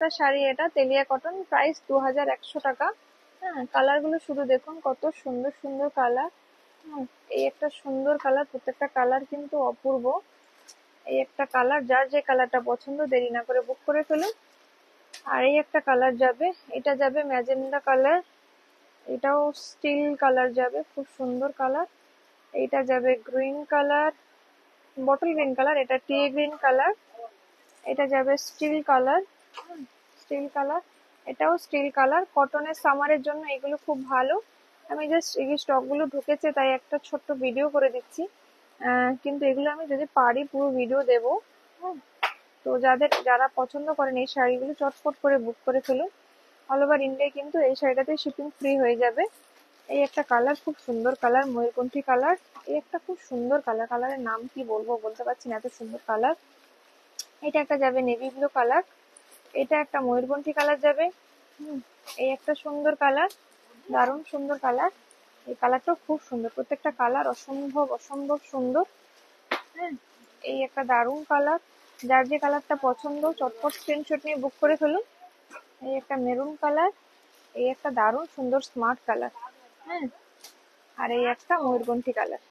একটা শাড়ি, এটা তেলিয়া cotton, price 2100 টাকা। হ্যাঁ, কালার গুলো শুধু দেখুন কত সুন্দর সুন্দর কালার। এই একটা সুন্দর কালার, প্রত্যেকটা কালার কিন্তু অপূর্ব। এই একটা কালার, যার যে কালারটা পছন্দ দেরি না করে বুক করে ফেলুন। আর এই একটা কালার যাবে, এটা যাবে ম্যাজেন্ডা কালার, এটাও স্টিল কালার যাবে, খুব সুন্দর কালার। এইটা যাবে green colour, bottle green colour, এটা টি গ্রিন কালার। এটা যাবে স্টিল কালার, স্টিল কালার, এটাও স্টিল কালার। কটনের সামারের জন্য এগুলো খুব ভালো। আমি জাস্ট এই স্টক গুলো ঢুকেছে তাই একটা ছোট্ট ভিডিও করে দিচ্ছি। কিন্তু এগুলো আমি যদি পারি পুরো ভিডিও দেবো। তো যারা পছন্দ করেন এই শাড়িগুলো চটপট করে বুক করে ফেলুন। অল ওভার ইন্ডিয়া কিন্তু এই শাড়িটাতে শিপিং ফ্রি হয়ে যাবে। এই একটা কালার, খুব সুন্দর কালার, ময়ূরকণ্ঠী কালার। এই একটা খুব সুন্দর কালার, কালারের নাম কি বলবো বলতে পারছি না, এত সুন্দর কালার। এটা একটা যাবে নেভি ব্লু কালার, এটা একটা ময়ূরকণ্ঠী কালার যাবে। এই একটা সুন্দর কালার, দারুণ সুন্দর কালার। এই কালারটাও খুব সুন্দর, প্রত্যেকটা কালার অসম্ভব অসম্ভব সুন্দর। হ্যাঁ, এই একটা দারুণ কালার। যার যে কালারটা পছন্দ চটপট স্ক্রিনশট নিয়ে বুক করে ফেলুন। এই একটা মেরুন কালার, এই একটা দারুণ সুন্দর স্মার্ট কালার। হ্যাঁ, আর এই একটা ময়ূরকণ্ঠী কালার।